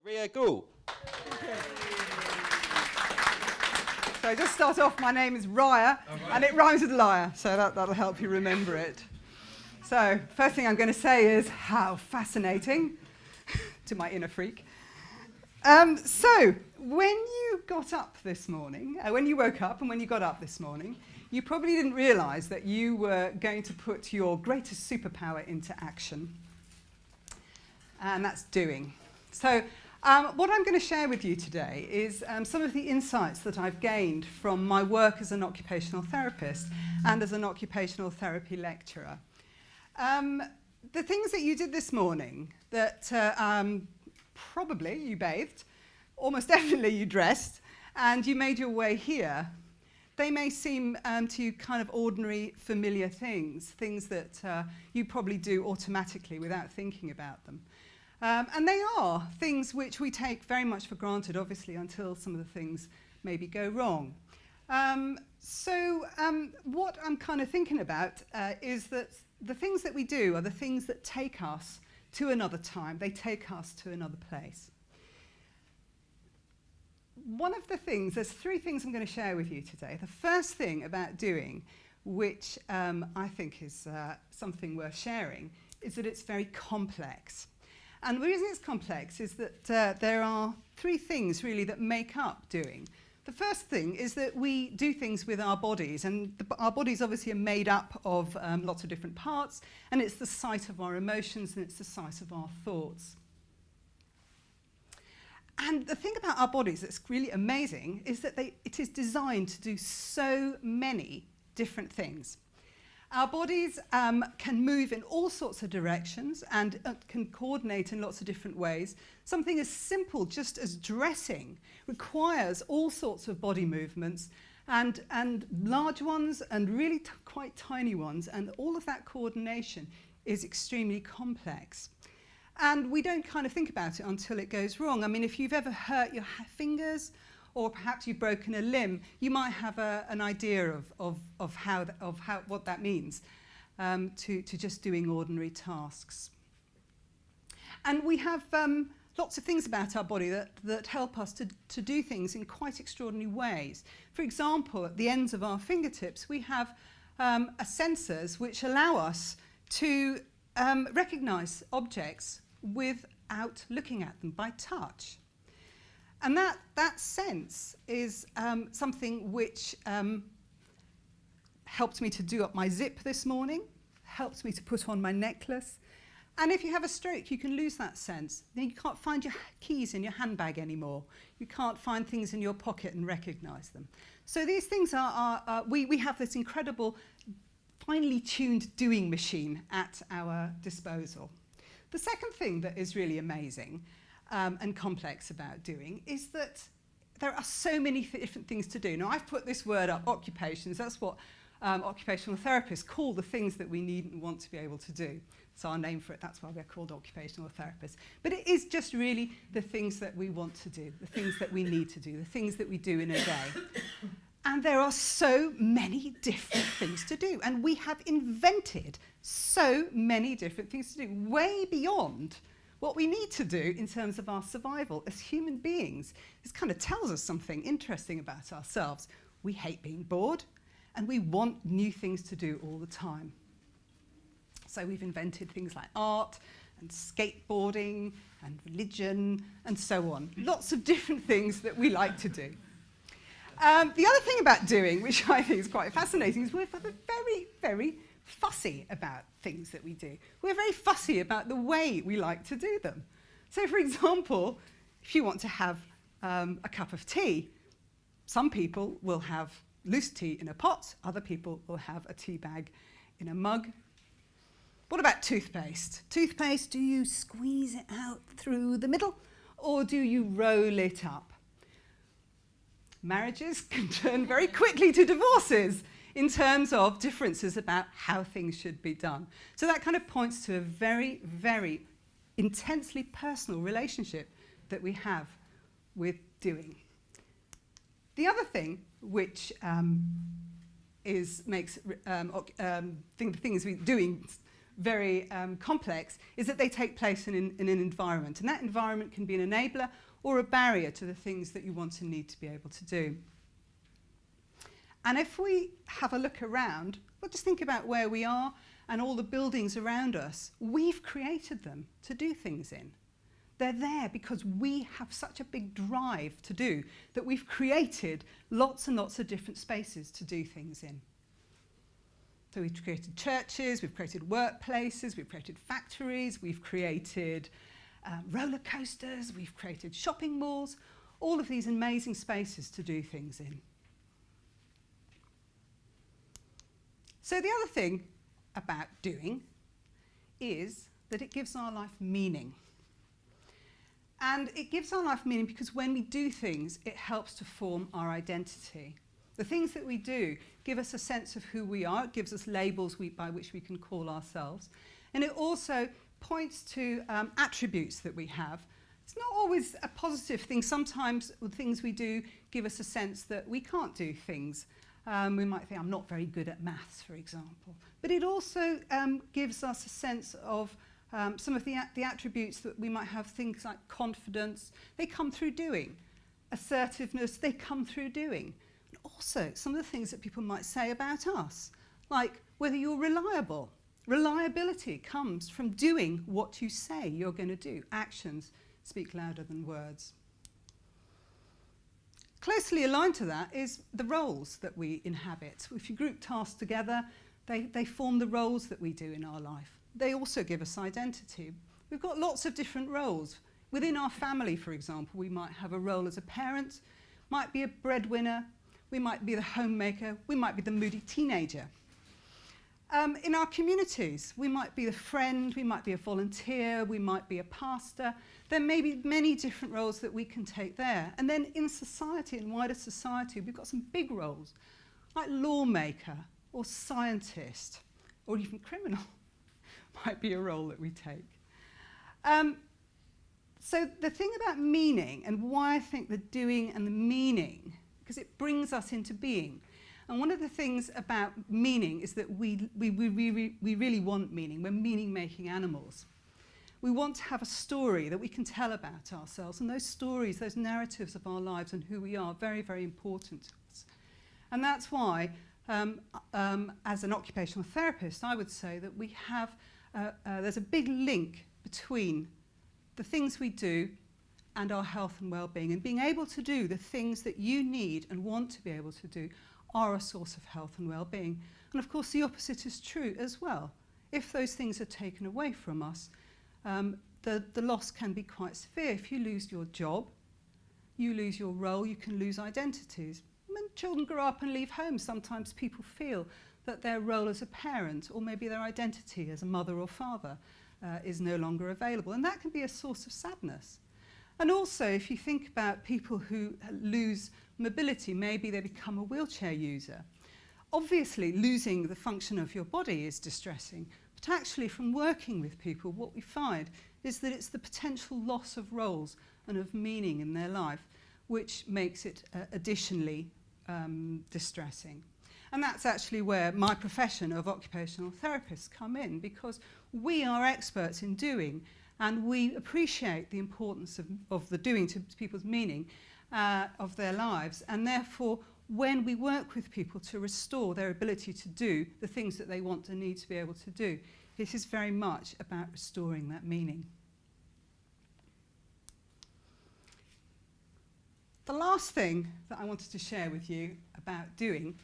Rayya Ghul. So just start off, my name is Rayya, and it rhymes with liar, so that'll help you remember it. So first thing I'm going to say is how fascinating, to my inner freak. So when you got up this morning, when you woke up and when you got up this morning, you probably didn't realise that you were going to put your greatest superpower into action, and that's doing. So what I'm going to share with you today is some of the insights that I've gained from my work as an occupational therapist and as an occupational therapy lecturer. The things that you did this morning, that probably you bathed, almost definitely you dressed, and you made your way here, they may seem to you kind of ordinary, familiar things that you probably do automatically without thinking about them. And they are things which we take very much for granted, obviously, until some of the things maybe go wrong. What I'm kind of thinking about is that the things that we do are the things that take us to another time. They take us to another place. One of the things, there's three things I'm going to share with you today. The first thing about doing, which I think is something worth sharing, is that it's very complex. And the reason it's complex is that there are three things really that make up doing. The first thing is that we do things with our bodies, and our bodies obviously are made up of lots of different parts, and it's the site of our emotions and it's the site of our thoughts. And the thing about our bodies that's really amazing is that it is designed to do so many different things. Our bodies can move in all sorts of directions and can coordinate in lots of different ways. Something as simple just as dressing requires all sorts of body movements, and large ones and really quite tiny ones, and all of that coordination is extremely complex. And we don't kind of think about it until it goes wrong. I mean, if you've ever hurt your fingers, or perhaps you've broken a limb, you might have an idea of what that means to just doing ordinary tasks. And we have lots of things about our body that help us to do things in quite extraordinary ways. For example, at the ends of our fingertips, we have sensors which allow us to recognise objects without looking at them by touch. And that sense is something which helped me to do up my zip this morning, helped me to put on my necklace. And if you have a stroke, you can lose that sense. Then you can't find your keys in your handbag anymore. You can't find things in your pocket and recognise them. So these things we have this incredible, finely tuned doing machine at our disposal. The second thing that is really amazing and complex about doing is that there are so many different things to do. Now, I've put this word up, occupations. That's what occupational therapists call the things that we need and want to be able to do. It's our name for it. That's why we're called occupational therapists. But it is just really the things that we want to do, the things that we need to do, the things that we do in a day. And there are so many different things to do. And we have invented so many different things to do, way beyond what we need to do in terms of our survival as human beings. This kind of tells us something interesting about ourselves. We hate being bored, and we want new things to do all the time. So we've invented things like art and skateboarding and religion and so on. Lots of different things that we like to do. The other thing about doing, which I think is quite fascinating, is we're very, very fussy about things that we do. We're very fussy about the way we like to do them. So, for example, if you want to have a cup of tea, some people will have loose tea in a pot, other people will have a tea bag in a mug. What about toothpaste? Toothpaste, do you squeeze it out through the middle, or do you roll it up? Marriages can turn very quickly to divorces in terms of differences about how things should be done. So that kind of points to a very, very intensely personal relationship that we have with doing. The other thing which makes things we're doing very complex, is that they take place in an environment. And that environment can be an enabler or a barrier to the things that you want and need to be able to do. And if we have a look around, well, just think about where we are and all the buildings around us. We've created them to do things in. They're there because we have such a big drive to do that we've created lots and lots of different spaces to do things in. So we've created churches, we've created workplaces, we've created factories, we've created roller coasters, we've created shopping malls, all of these amazing spaces to do things in. So the other thing about doing is that it gives our life meaning. And it gives our life meaning because when we do things, it helps to form our identity. The things that we do give us a sense of who we are. It gives us labels by which we can call ourselves. And it also points to attributes that we have. It's not always a positive thing. Sometimes the things we do give us a sense that we can't do things. We might think, I'm not very good at maths, for example. But it also gives us a sense of some of the attributes that we might have, things like confidence. They come through doing. Assertiveness, they come through doing. And also, some of the things that people might say about us, like whether you're reliable. Reliability comes from doing what you say you're going to do. Actions speak louder than words. Closely aligned to that is the roles that we inhabit. If you group tasks together, they form the roles that we do in our life. They also give us identity. We've got lots of different roles. Within our family, for example, we might have a role as a parent, might be a breadwinner, we might be the homemaker, we might be the moody teenager. In our communities, we might be a friend, we might be a volunteer, we might be a pastor. There may be many different roles that we can take there. And then in society, in wider society, we've got some big roles, like lawmaker or scientist or even criminal might be a role that we take. So the thing about meaning and why I think the doing and the meaning, because it brings us into being. And one of the things about meaning is that we really want meaning. We're meaning-making animals. We want to have a story that we can tell about ourselves. And those stories, those narratives of our lives and who we are very, very important to us. And that's why, as an occupational therapist, I would say that we have, there's a big link between the things we do and our health and well-being. And being able to do the things that you need and want to be able to do are a source of health and well-being. And of course the opposite is true as well. If those things are taken away from us, the loss can be quite severe. If you lose your job, you lose your role, you can lose identities. When children grow up and leave home, sometimes people feel that their role as a parent or maybe their identity as a mother or father is no longer available. And that can be a source of sadness. And also, if you think about people who lose mobility, maybe they become a wheelchair user. Obviously, losing the function of your body is distressing, but actually from working with people, what we find is that it's the potential loss of roles and of meaning in their life which makes it additionally distressing. And that's actually where my profession of occupational therapists come in, because we are experts in doing, and we appreciate the importance of the doing to people's meaning of their lives. And therefore, when we work with people to restore their ability to do the things that they want and need to be able to do, it is very much about restoring that meaning. The last thing that I wanted to share with you about doing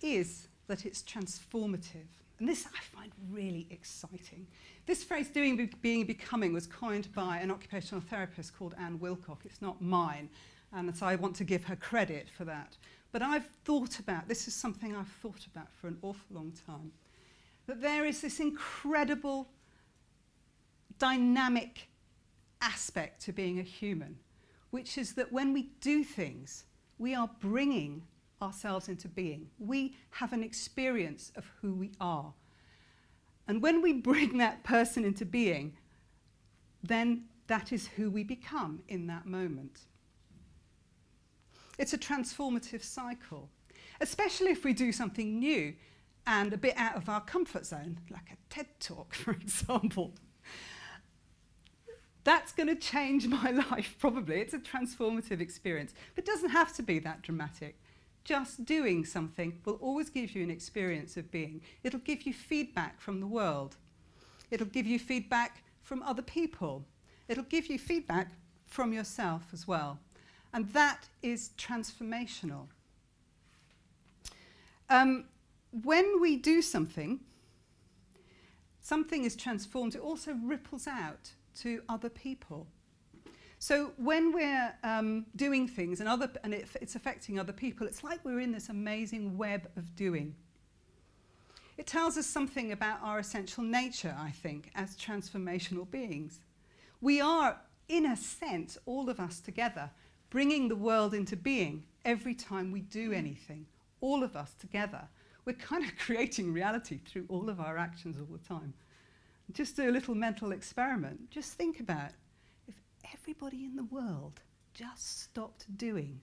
is that it's transformative. And this I find really exciting. This phrase, doing, being, becoming, was coined by an occupational therapist called Anne Wilcock. It's not mine, and so I want to give her credit for that. But I've thought about, this is something I've thought about for an awful long time, that there is this incredible dynamic aspect to being a human, which is that when we do things, we are bringing ourselves into being. We have an experience of who we are. And when we bring that person into being, then that is who we become in that moment. It's a transformative cycle, especially if we do something new. and a bit out of our comfort zone, like a TED talk, for example. That's going to change my life, probably. It's a transformative experience. But it doesn't have to be that dramatic. Just doing something will always give you an experience of being. It'll give you feedback from the world. It'll give you feedback from other people. It'll give you feedback from yourself as well. And that is transformational. When we do something, something is transformed. It also ripples out to other people. So when we're doing things and it's affecting other people, it's like we're in this amazing web of doing. It tells us something about our essential nature, I think, as transformational beings. We are, in a sense, all of us together, bringing the world into being every time we do anything. All of us together. We're kind of creating reality through all of our actions all the time. Just do a little mental experiment. Just think about if everybody in the world just stopped doing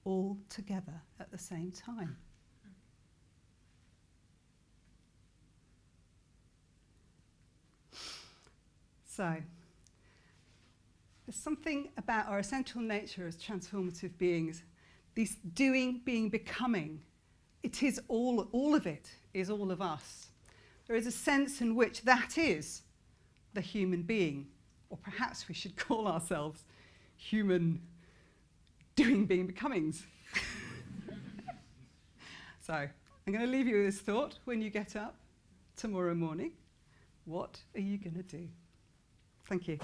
all together at the same time. So, there's something about our essential nature as transformative beings, this doing, being, becoming. It is all of it is all of us. There is a sense in which that is the human being, or perhaps we should call ourselves human doing, being, becomings. So, I'm going to leave you with this thought when you get up tomorrow morning. What are you going to do? Thank you.